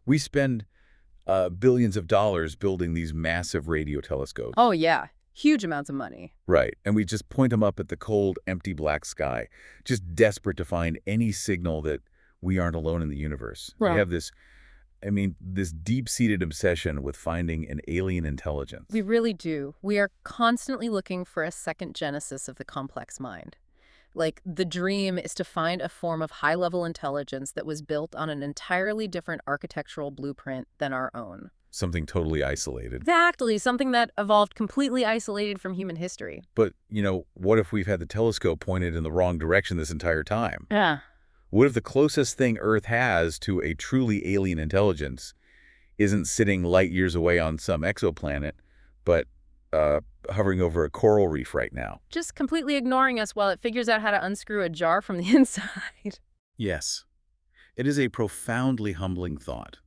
We spend billions of dollars building these massive radio telescopes. Oh, yeah. Huge amounts of money. Right, and we just point them up at the cold, empty black sky, just desperate to find any signal that we aren't alone in the universe. We Right. have this deep-seated obsession with finding an alien intelligence. We really do. We are constantly looking for a second genesis of the complex mind. Like, the dream is to find a form of high-level intelligence that was built on an entirely different architectural blueprint than our own. Something totally isolated. Exactly, something that evolved completely isolated from human history. But, what if we've had the telescope pointed in the wrong direction this entire time? Yeah. What if the closest thing Earth has to a truly alien intelligence isn't sitting light years away on some exoplanet, but hovering over a coral reef right now? Just completely ignoring us while it figures out how to unscrew a jar from the inside. Yes. It is a profoundly humbling thought.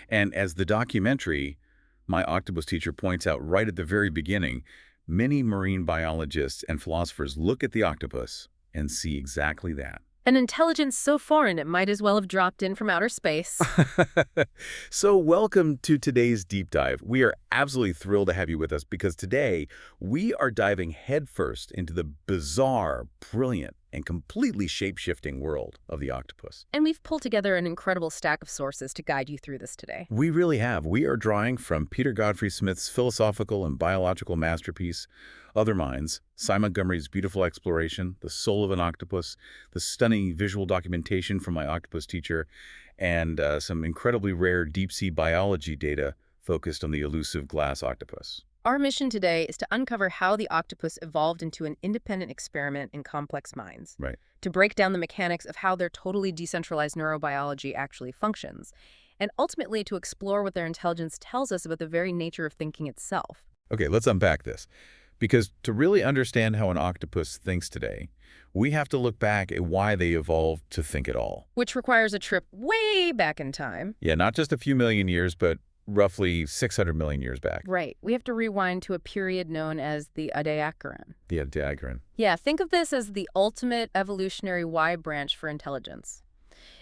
And as the documentary, my octopus teacher, points out right at the very beginning, many marine biologists and philosophers look at the octopus and see exactly that. An intelligence so foreign it might as well have dropped in from outer space. So welcome to today's deep dive. We are absolutely thrilled to have you with us because today we are diving headfirst into the bizarre, brilliant, and completely shape-shifting world of the octopus. And we've pulled together an incredible stack of sources to guide you through this today. We really have. We are drawing from Peter Godfrey Smith's philosophical and biological masterpiece, Other Minds, Cy Montgomery's beautiful exploration, The Soul of an Octopus, the stunning visual documentation from my octopus teacher, and some incredibly rare deep-sea biology data focused on the elusive glass octopus. Our mission today is to uncover how the octopus evolved into an independent experiment in complex minds. Right. To break down the mechanics of how their totally decentralized neurobiology actually functions, and ultimately to explore what their intelligence tells us about the very nature of thinking itself. Okay, let's unpack this. Because to really understand how an octopus thinks today, we have to look back at why they evolved to think at all. Which requires a trip way back in time. Yeah, not just a few million years, but roughly 600 million years back. Right. We have to rewind to a period known as the Ediacaran. The Ediacaran. Yeah, think of this as the ultimate evolutionary Y branch for intelligence.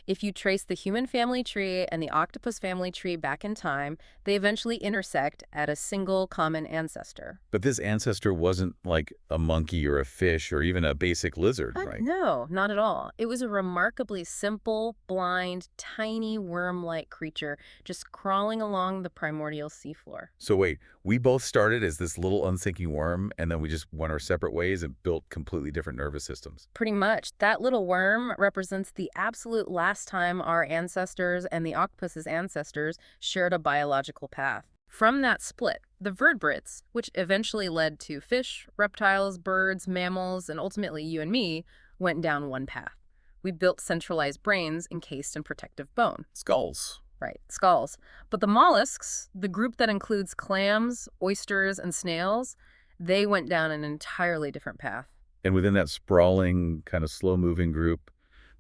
If you trace the human family tree and the octopus family tree back in time, they eventually intersect at a single common ancestor. But this ancestor wasn't like a monkey or a fish or even a basic lizard, right? No, not at all. It was a remarkably simple, blind, tiny worm-like creature just crawling along the primordial seafloor. So wait, we both started as this little unthinking worm, and then we just went our separate ways and built completely different nervous systems. Pretty much. That little worm represents the absolute last time our ancestors and the octopus's ancestors shared a biological path. From that split, the vertebrates, which eventually led to fish, reptiles, birds, mammals, and ultimately you and me, went down one path. We built centralized brains encased in protective bone. Skulls. Right, skulls. But the mollusks, the group that includes clams, oysters, and snails, they went down an entirely different path. And within that sprawling, kind of slow-moving group,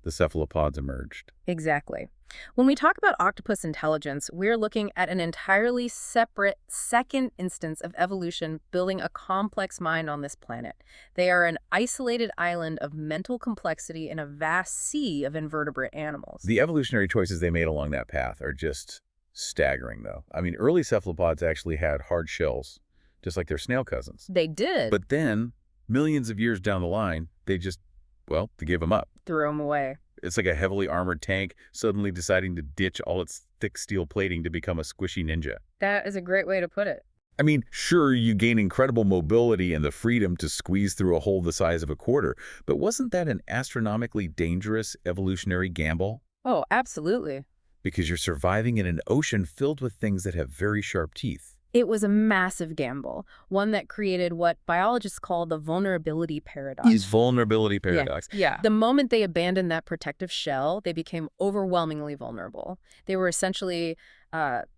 the cephalopods emerged. Exactly. When we talk about octopus intelligence, we're looking at an entirely separate second instance of evolution building a complex mind on this planet. They are an isolated island of mental complexity in a vast sea of invertebrate animals. The evolutionary choices they made along that path are just staggering, though. I mean, early cephalopods actually had hard shells, just like their snail cousins. They did. But then, millions of years down the line, they gave them up. Threw them away. It's like a heavily armored tank suddenly deciding to ditch all its thick steel plating to become a squishy ninja. That is a great way to put it. I mean, sure, you gain incredible mobility and the freedom to squeeze through a hole the size of a quarter, but wasn't that an astronomically dangerous evolutionary gamble? Oh, absolutely. Because you're surviving in an ocean filled with things that have very sharp teeth. It was a massive gamble, one that created what biologists call the vulnerability paradox. Vulnerability paradox. Yeah. The moment they abandoned that protective shell, they became overwhelmingly vulnerable. They were essentially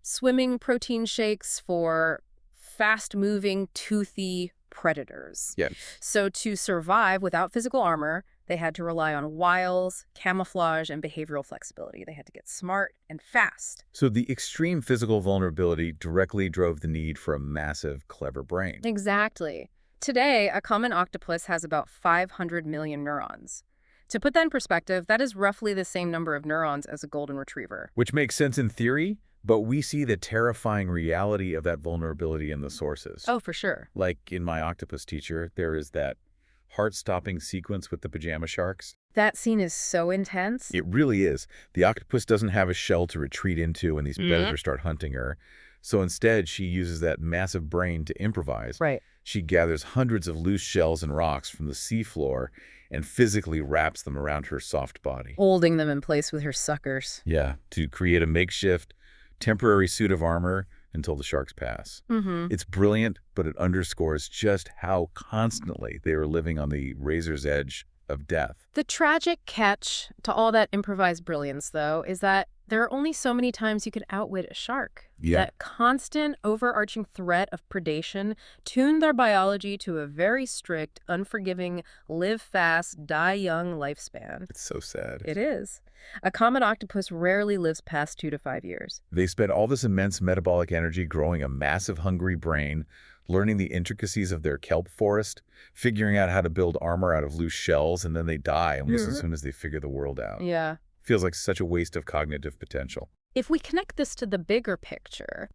swimming protein shakes for fast-moving, toothy predators. Yeah. So to survive without physical armor, they had to rely on wiles, camouflage, and behavioral flexibility. They had to get smart and fast. So the extreme physical vulnerability directly drove the need for a massive, clever brain. Exactly. Today, a common octopus has about 500 million neurons. To put that in perspective, that is roughly the same number of neurons as a golden retriever. Which makes sense in theory, but we see the terrifying reality of that vulnerability in the sources. Oh, for sure. Like in my Octopus teacher, there is that heart-stopping sequence with the pajama sharks. That scene is so intense. It really is. The octopus doesn't have a shell to retreat into when these predators start hunting her. So instead, she uses that massive brain to improvise. Right. She gathers hundreds of loose shells and rocks from the seafloor and physically wraps them around her soft body. Holding them in place with her suckers. Yeah, to create a makeshift, temporary suit of armor until the sharks pass. It's brilliant, but it underscores just how constantly they are living on the razor's edge of death. The tragic catch to all that improvised brilliance, though, is that there are only so many times you can outwit a shark. Yeah. That constant, overarching threat of predation tuned their biology to a very strict, unforgiving, live fast, die young lifespan. It's so sad. It is. A common octopus rarely lives past 2 to 5 years. They spend all this immense metabolic energy growing a massive hungry brain, learning the intricacies of their kelp forest, figuring out how to build armor out of loose shells, and then they die almost as soon as they figure the world out. Yeah. Feels like such a waste of cognitive potential. If we connect this to the bigger picture,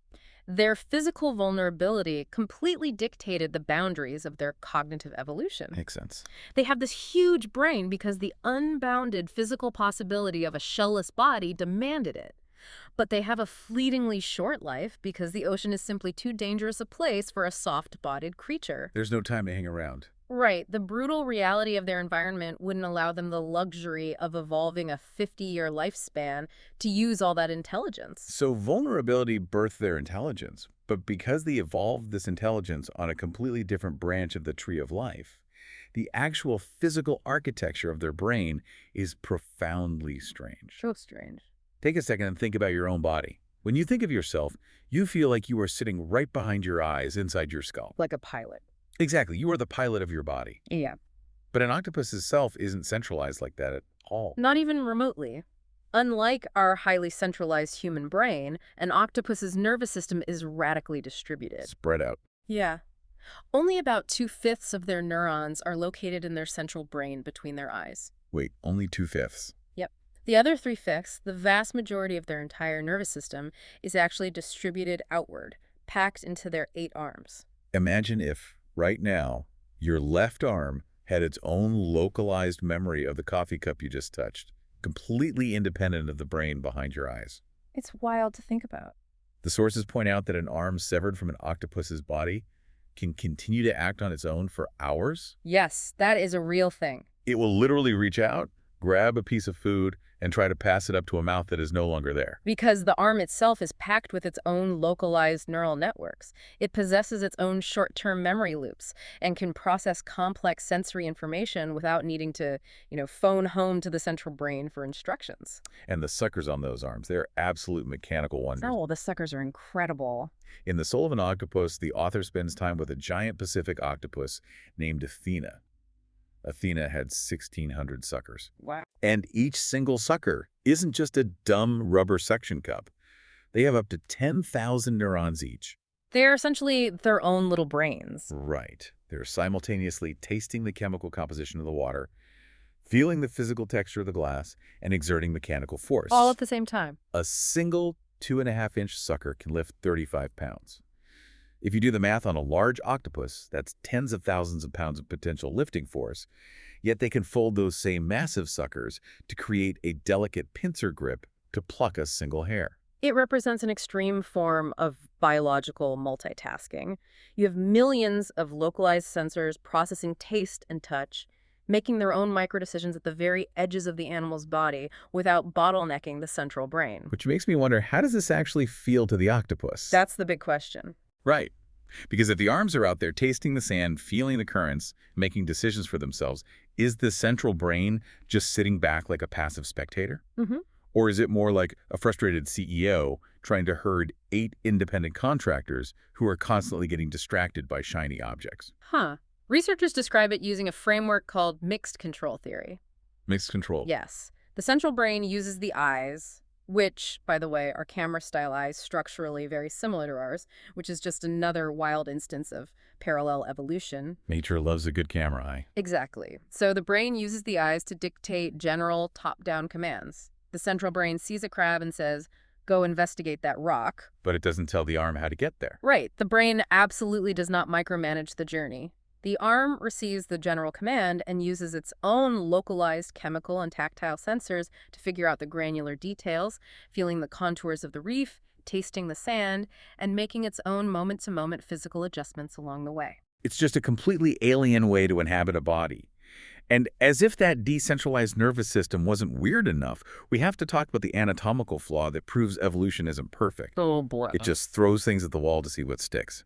their physical vulnerability completely dictated the boundaries of their cognitive evolution. Makes sense. They have this huge brain because the unbounded physical possibility of a shellless body demanded it. But they have a fleetingly short life because the ocean is simply too dangerous a place for a soft-bodied creature. There's no time to hang around. Right. The brutal reality of their environment wouldn't allow them the luxury of evolving a 50-year lifespan to use all that intelligence. So vulnerability birthed their intelligence, but because they evolved this intelligence on a completely different branch of the tree of life, the actual physical architecture of their brain is profoundly strange. So strange. Take a second and think about your own body. When you think of yourself, you feel like you are sitting right behind your eyes inside your skull. Like a pilot. Exactly. You are the pilot of your body. Yeah. But an octopus's self isn't centralized like that at all. Not even remotely. Unlike our highly centralized human brain, an octopus's nervous system is radically distributed. Spread out. Yeah. Only about 2/5 of their neurons are located in their central brain between their eyes. Wait, only 2/5? Yep. The other 3/5, the vast majority of their entire nervous system, is actually distributed outward, packed into their 8 arms. Imagine if, right now, your left arm had its own localized memory of the coffee cup you just touched, completely independent of the brain behind your eyes. It's wild to think about. The sources point out that an arm severed from an octopus's body can continue to act on its own for hours. Yes, that is a real thing. It will literally reach out, grab a piece of food, and try to pass it up to a mouth that is no longer there. Because the arm itself is packed with its own localized neural networks. It possesses its own short-term memory loops and can process complex sensory information without needing to, phone home to the central brain for instructions. And the suckers on those arms, they're absolute mechanical wonders. Oh, the suckers are incredible. In The Soul of an Octopus, the author spends time with a giant Pacific octopus named Athena. Athena had 1,600 suckers. Wow. And each single sucker isn't just a dumb rubber suction cup. They have up to 10,000 neurons each. They're essentially their own little brains. Right. They're simultaneously tasting the chemical composition of the water, feeling the physical texture of the glass, and exerting mechanical force. All at the same time. A single 2.5-inch sucker can lift 35 pounds. If you do the math on a large octopus, that's tens of thousands of pounds of potential lifting force, yet they can fold those same massive suckers to create a delicate pincer grip to pluck a single hair. It represents an extreme form of biological multitasking. You have millions of localized sensors processing taste and touch, making their own microdecisions at the very edges of the animal's body without bottlenecking the central brain. Which makes me wonder, how does this actually feel to the octopus? That's the big question. Right. Because if the arms are out there tasting the sand, feeling the currents, making decisions for themselves, is the central brain just sitting back like a passive spectator? Or is it more like a frustrated CEO trying to herd 8 independent contractors who are constantly getting distracted by shiny objects? Researchers describe it using a framework called mixed control theory. Mixed control. Yes. The central brain uses the eyes, which, by the way, are camera-style eyes structurally very similar to ours, which is just another wild instance of parallel evolution. Nature loves a good camera eye. Exactly. So the brain uses the eyes to dictate general top-down commands. The central brain sees a crab and says, "Go investigate that rock." But it doesn't tell the arm how to get there. Right. The brain absolutely does not micromanage the journey. The arm receives the general command and uses its own localized chemical and tactile sensors to figure out the granular details, feeling the contours of the reef, tasting the sand, and making its own moment-to-moment physical adjustments along the way. It's just a completely alien way to inhabit a body. And as if that decentralized nervous system wasn't weird enough, we have to talk about the anatomical flaw that proves evolution isn't perfect. Oh, boy. It just throws things at the wall to see what sticks.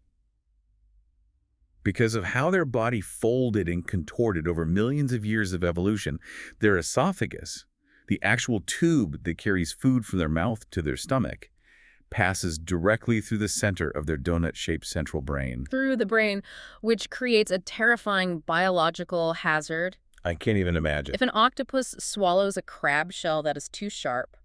Because of how their body folded and contorted over millions of years of evolution, their esophagus, the actual tube that carries food from their mouth to their stomach, passes directly through the center of their donut-shaped central brain. Through the brain, which creates a terrifying biological hazard. I can't even imagine. If an octopus swallows a crab shell that is too sharp,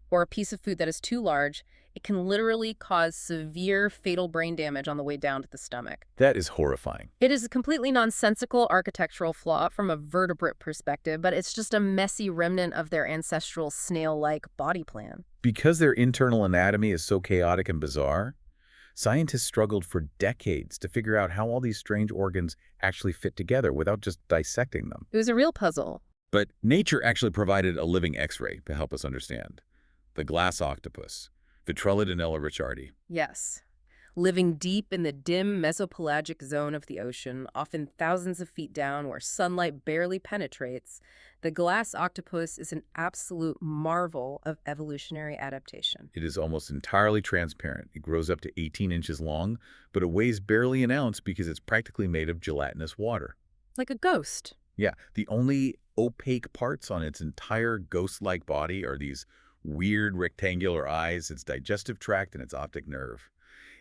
or a piece of food that is too large, it can literally cause severe fatal brain damage on the way down to the stomach. That is horrifying. It is a completely nonsensical architectural flaw from a vertebrate perspective, but it's just a messy remnant of their ancestral snail-like body plan. Because their internal anatomy is so chaotic and bizarre, scientists struggled for decades to figure out how all these strange organs actually fit together without just dissecting them. It was a real puzzle. But nature actually provided a living X-ray to help us understand. The glass octopus, Vitrellidinella richardi. Yes. Living deep in the dim mesopelagic zone of the ocean, often thousands of feet down where sunlight barely penetrates, the glass octopus is an absolute marvel of evolutionary adaptation. It is almost entirely transparent. It grows up to 18 inches long, but it weighs barely an ounce because it's practically made of gelatinous water. Like a ghost. Yeah, the only opaque parts on its entire ghost-like body are these weird rectangular eyes, its digestive tract, and its optic nerve.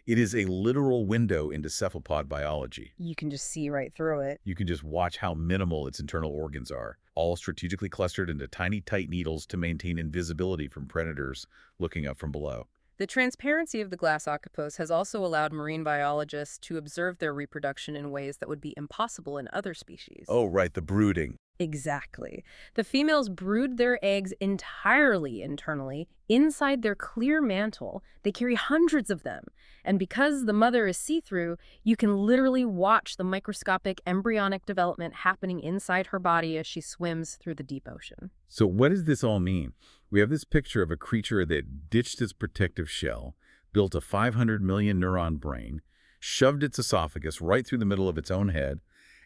It is a literal window into cephalopod biology. You can just see right through it. You can just watch how minimal its internal organs are, all strategically clustered into tiny, tight needles to maintain invisibility from predators looking up from below. The transparency of the glass octopus has also allowed marine biologists to observe their reproduction in ways that would be impossible in other species. Oh, right, the brooding. Exactly. The females brood their eggs entirely internally, inside their clear mantle. They carry hundreds of them. And because the mother is see-through, you can literally watch the microscopic embryonic development happening inside her body as she swims through the deep ocean. So what does this all mean? We have this picture of a creature that ditched its protective shell, built a 500 million neuron brain, shoved its esophagus right through the middle of its own head,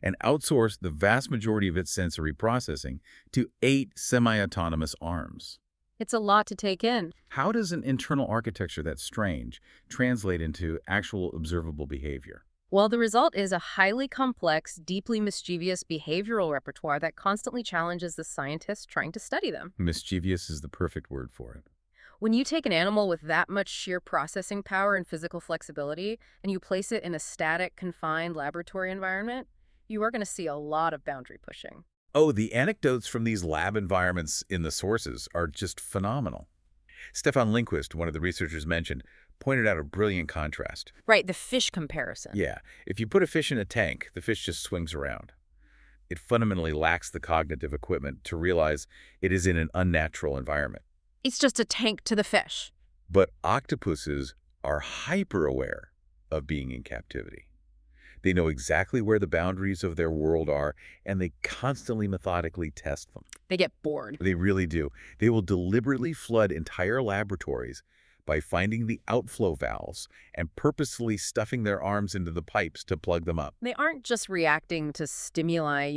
and outsourced the vast majority of its sensory processing to 8 semi-autonomous arms. It's a lot to take in. How does an internal architecture that's strange translate into actual observable behavior? Well, the result is a highly complex, deeply mischievous behavioral repertoire that constantly challenges the scientists trying to study them. Mischievous is the perfect word for it. When you take an animal with that much sheer processing power and physical flexibility, and you place it in a static, confined laboratory environment, you are going to see a lot of boundary pushing. Oh, the anecdotes from these lab environments in the sources are just phenomenal. Stefan Lindquist, one of the researchers mentioned, pointed out a brilliant contrast. Right, the fish comparison. Yeah, if you put a fish in a tank, the fish just swings around. It fundamentally lacks the cognitive equipment to realize it is in an unnatural environment. It's just a tank to the fish. But octopuses are hyper-aware of being in captivity. They know exactly where the boundaries of their world are, and they constantly methodically test them. They get bored. They really do. They will deliberately flood entire laboratories by finding the outflow valves and purposely stuffing their arms into the pipes to plug them up. They aren't just reacting to stimuli,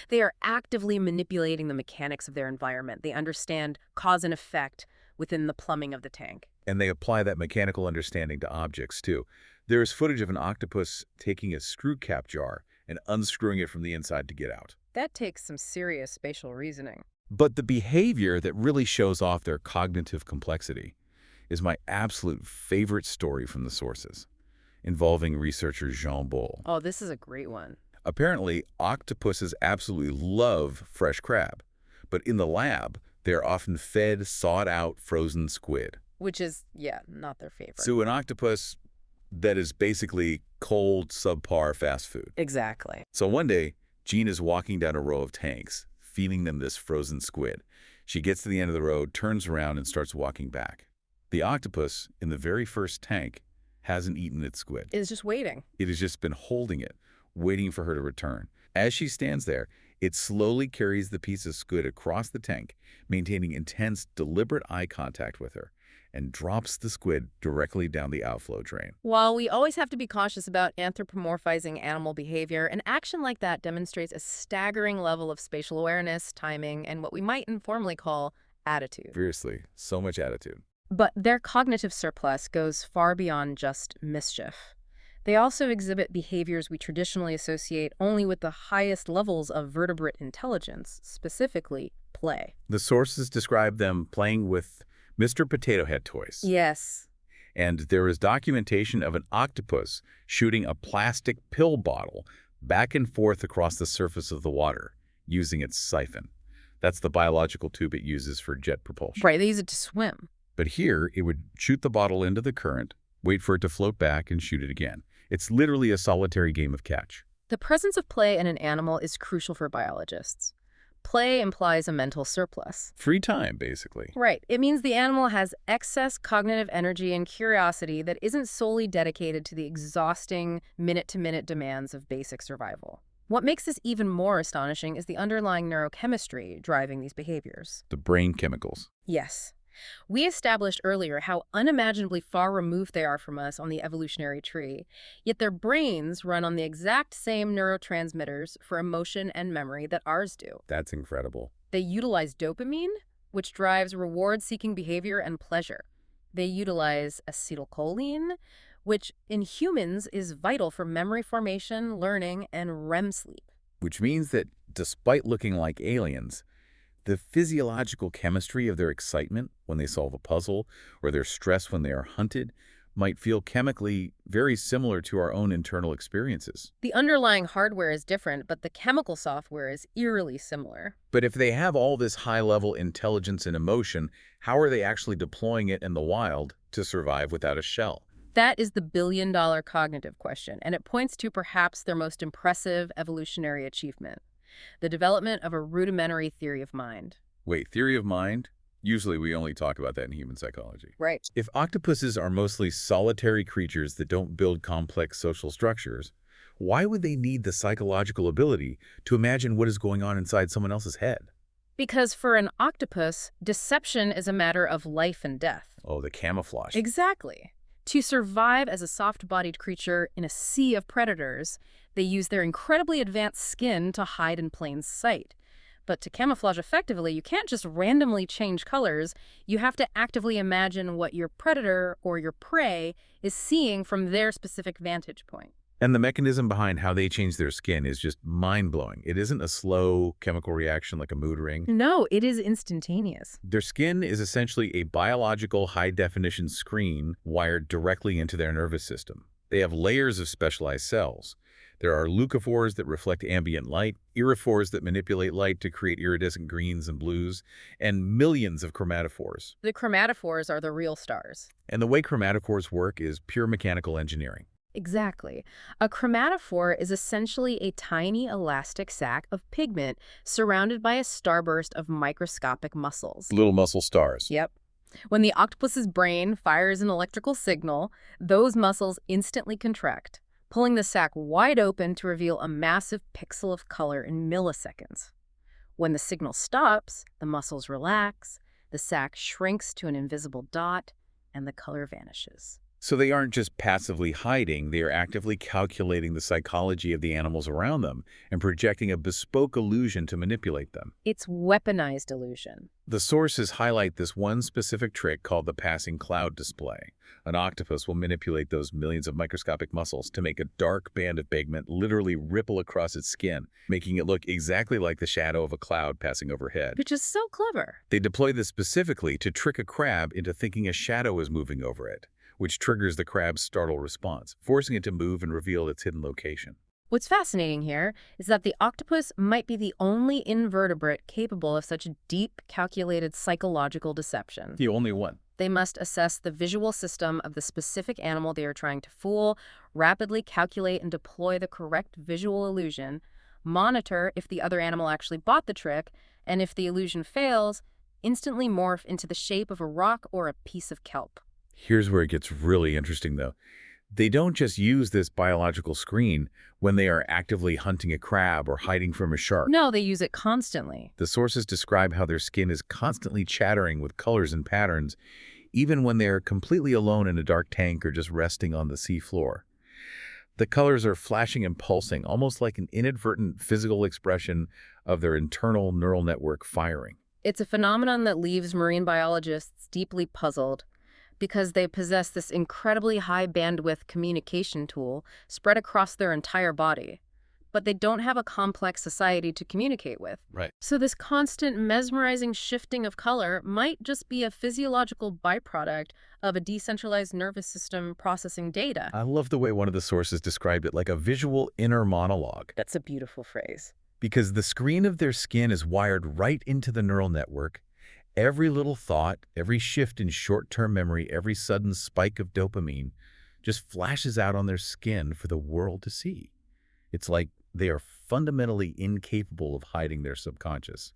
they are actively manipulating the mechanics of their environment. They understand cause and effect within the plumbing of the tank. And they apply that mechanical understanding to objects, too. There is footage of an octopus taking a screw cap jar and unscrewing it from the inside to get out. That takes some serious spatial reasoning. But the behavior that really shows off their cognitive complexity is my absolute favorite story from the sources, involving researcher Jean Boll. Oh, this is a great one. Apparently, octopuses absolutely love fresh crab, but in the lab, They're often fed thawed-out frozen squid. Which is, yeah, not their favorite. So an octopus that is basically cold, subpar fast food. Exactly. So one day, Jean is walking down a row of tanks, feeding them this frozen squid. She gets to the end of the road, turns around, and starts walking back. The octopus in the very first tank hasn't eaten its squid. It's just waiting. It has just been holding it, waiting for her to return. As she stands there, it slowly carries the piece of squid across the tank, maintaining intense, deliberate eye contact with her, and drops the squid directly down the outflow drain. While we always have to be cautious about anthropomorphizing animal behavior, an action like that demonstrates a staggering level of spatial awareness, timing, and what we might informally call attitude. Seriously, so much attitude. But their cognitive surplus goes far beyond just mischief. They also exhibit behaviors we traditionally associate only with the highest levels of vertebrate intelligence, specifically play. The sources describe them playing with Mr. Potato Head toys. Yes. And there is documentation of an octopus shooting a plastic pill bottle back and forth across the surface of the water, using its siphon. That's the biological tube it uses for jet propulsion. Right, they use it to swim. But here, it would shoot the bottle into the current, wait for it to float back, and shoot it again. It's literally a solitary game of catch. The presence of play in an animal is crucial for biologists. Play implies a mental surplus. Free time, basically. Right. It means the animal has excess cognitive energy and curiosity that isn't solely dedicated to the exhausting minute-to-minute demands of basic survival. What makes this even more astonishing is the underlying neurochemistry driving these behaviors. The brain chemicals. Yes. We established earlier how unimaginably far removed they are from us on the evolutionary tree, yet their brains run on the exact same neurotransmitters for emotion and memory that ours do. That's incredible. They utilize dopamine, which drives reward-seeking behavior and pleasure. They utilize acetylcholine, which in humans is vital for memory formation, learning, and REM sleep. Which means that despite looking like aliens, the physiological chemistry of their excitement when they solve a puzzle or their stress when they are hunted might feel chemically very similar to our own internal experiences. The underlying hardware is different, but the chemical software is eerily similar. But if they have all this high-level intelligence and emotion, how are they actually deploying it in the wild to survive without a shell? That is the billion-dollar cognitive question, and it points to perhaps their most impressive evolutionary achievement: the development of a rudimentary theory of mind. Wait, theory of mind? Usually we only talk about that in human psychology. Right. If octopuses are mostly solitary creatures that don't build complex social structures, why would they need the psychological ability to imagine what is going on inside someone else's head? Because for an octopus, deception is a matter of life and death. Oh, the camouflage. Exactly. To survive as a soft-bodied creature in a sea of predators, they use their incredibly advanced skin to hide in plain sight. But to camouflage effectively, you can't just randomly change colors. You have to actively imagine what your predator or your prey is seeing from their specific vantage point. And the mechanism behind how they change their skin is just mind-blowing. It isn't a slow chemical reaction like a mood ring. No, it is instantaneous. Their skin is essentially a biological high-definition screen wired directly into their nervous system. They have layers of specialized cells. There are leucophores that reflect ambient light, iriphores that manipulate light to create iridescent greens and blues, and millions of chromatophores. The chromatophores are the real stars. And the way chromatophores work is pure mechanical engineering. Exactly. A chromatophore is essentially a tiny elastic sac of pigment surrounded by a starburst of microscopic muscles. Little muscle stars. Yep. When the octopus's brain fires an electrical signal, those muscles instantly contract, pulling the sac wide open to reveal a massive pixel of color in milliseconds. When the signal stops, the muscles relax, the sac shrinks to an invisible dot, and the color vanishes. So they aren't just passively hiding, they are actively calculating the psychology of the animals around them and projecting a bespoke illusion to manipulate them. It's weaponized illusion. The sources highlight this one specific trick called the passing cloud display. An octopus will manipulate those millions of microscopic muscles to make a dark band of pigment literally ripple across its skin, making it look exactly like the shadow of a cloud passing overhead. Which is so clever. They deploy this specifically to trick a crab into thinking a shadow is moving over it, which triggers the crab's startle response, forcing it to move and reveal its hidden location. What's fascinating here is that the octopus might be the only invertebrate capable of such deep, calculated psychological deception. The only one. They must assess the visual system of the specific animal they are trying to fool, rapidly calculate and deploy the correct visual illusion, monitor if the other animal actually bought the trick, and if the illusion fails, instantly morph into the shape of a rock or a piece of kelp. Here's where it gets really interesting, though. They don't just use this biological screen when they are actively hunting a crab or hiding from a shark. No, they use it constantly. The sources describe how their skin is constantly chattering with colors and patterns, even when they are completely alone in a dark tank or just resting on the seafloor. The colors are flashing and pulsing, almost like an inadvertent physical expression of their internal neural network firing. It's a phenomenon that leaves marine biologists deeply puzzled because they possess this incredibly high bandwidth communication tool spread across their entire body, but they don't have a complex society to communicate with. Right. So this constant mesmerizing shifting of color might just be a physiological byproduct of a decentralized nervous system processing data. I love the way one of the sources described it like a visual inner monologue, That's a beautiful phrase. because the screen of their skin is wired right into the neural network. Every little thought, every shift in short-term memory, every sudden spike of dopamine just flashes out on their skin for the world to see. It's like they are fundamentally incapable of hiding their subconscious.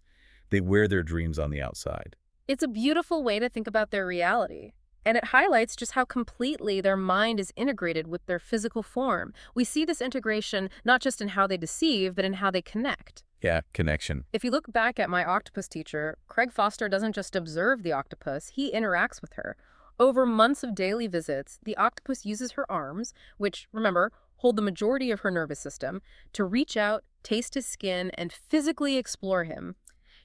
They wear their dreams on the outside. It's a beautiful way to think about their reality. And it highlights just how completely their mind is integrated with their physical form. We see this integration not just in how they deceive, but in how they connect. Yeah, connection. If you look back at my octopus teacher, Craig Foster doesn't just observe the octopus, he interacts with her. Over months of daily visits, the octopus uses her arms, which, remember, hold the majority of her nervous system, to reach out, taste his skin, and physically explore him.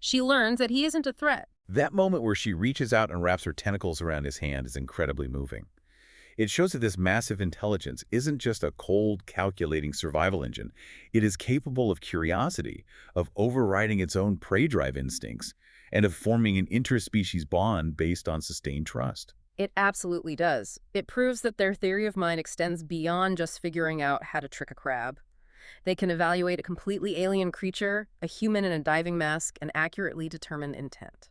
She learns that he isn't a threat. That moment where she reaches out and wraps her tentacles around his hand is incredibly moving. It shows that this massive intelligence isn't just a cold, calculating survival engine. It is capable of curiosity, of overriding its own prey drive instincts, and of forming an interspecies bond based on sustained trust. It absolutely does. It proves that their theory of mind extends beyond just figuring out how to trick a crab. They can evaluate a completely alien creature, a human in a diving mask, and accurately determine intent.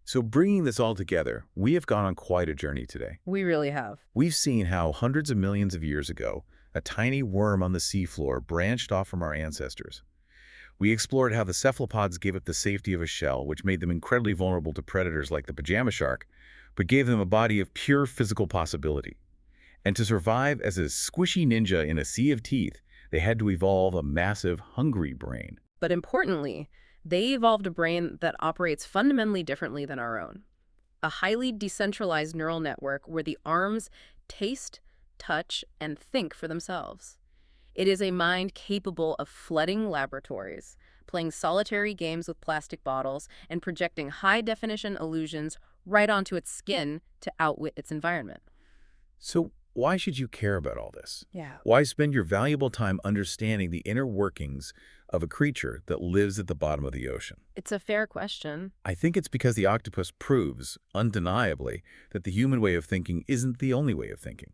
So bringing this all together, we have gone on quite a journey today. We really have. We've seen how hundreds of millions of years ago, a tiny worm on the seafloor branched off from our ancestors. We explored how the cephalopods gave up the safety of a shell, which made them incredibly vulnerable to predators like the pajama shark, but gave them a body of pure physical possibility. And to survive as a squishy ninja in a sea of teeth, they had to evolve a massive, hungry brain. But importantly, they evolved a brain that operates fundamentally differently than our own. A highly decentralized neural network where the arms taste, touch, and think for themselves. It is a mind capable of flooding laboratories, playing solitary games with plastic bottles, and projecting high-definition illusions right onto its skin to outwit its environment. So why should you care about all this? Yeah. Why spend your valuable time understanding the inner workings of a creature that lives at the bottom of the ocean? It's a fair question. I think it's because the octopus proves, undeniably, that the human way of thinking isn't the only way of thinking.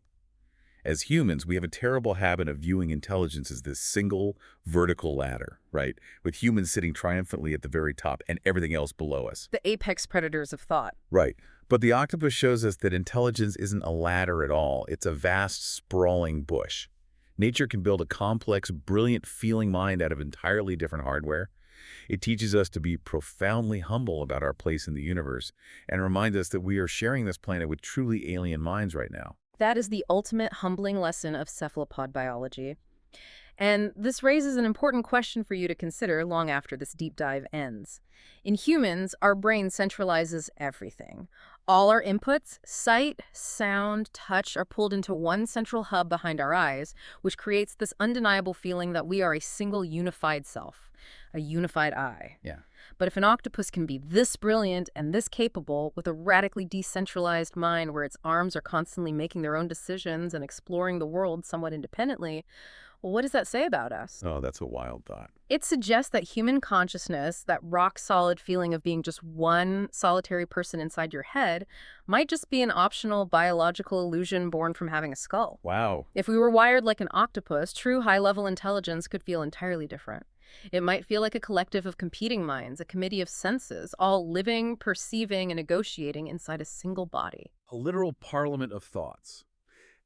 As humans, we have a terrible habit of viewing intelligence as this single, vertical ladder, right? With humans sitting triumphantly at the very top and everything else below us. The apex predators of thought. Right. But the octopus shows us that intelligence isn't a ladder at all. It's a vast, sprawling bush. Nature can build a complex, brilliant feeling mind out of entirely different hardware. It teaches us to be profoundly humble about our place in the universe and reminds us that we are sharing this planet with truly alien minds right now. That is the ultimate humbling lesson of cephalopod biology. And this raises an important question for you to consider long after this deep dive ends. In humans, our brain centralizes everything. All our inputs, sight, sound, touch, are pulled into one central hub behind our eyes, which creates this undeniable feeling that we are a single unified self, a unified I. Yeah. But if an octopus can be this brilliant and this capable with a radically decentralized mind where its arms are constantly making their own decisions and exploring the world somewhat independently, Well, what does that say about us? Oh, that's a wild thought. It suggests that human consciousness, that rock-solid feeling of being just one solitary person inside your head, might just be an optional biological illusion born from having a skull. Wow. If we were wired like an octopus, true high-level intelligence could feel entirely different. It might feel like a collective of competing minds, a committee of senses, all living, perceiving, and negotiating inside a single body. A literal parliament of thoughts.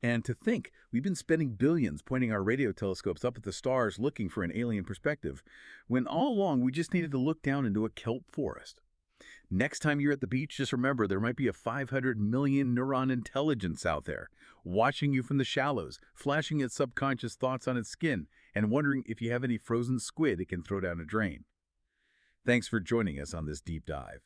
And to think, we've been spending billions pointing our radio telescopes up at the stars looking for an alien perspective, when all along we just needed to look down into a kelp forest. Next time you're at the beach, just remember there might be a 500 million neuron intelligence out there, watching you from the shallows, flashing its subconscious thoughts on its skin, and wondering if you have any frozen squid it can throw down a drain. Thanks for joining us on this deep dive.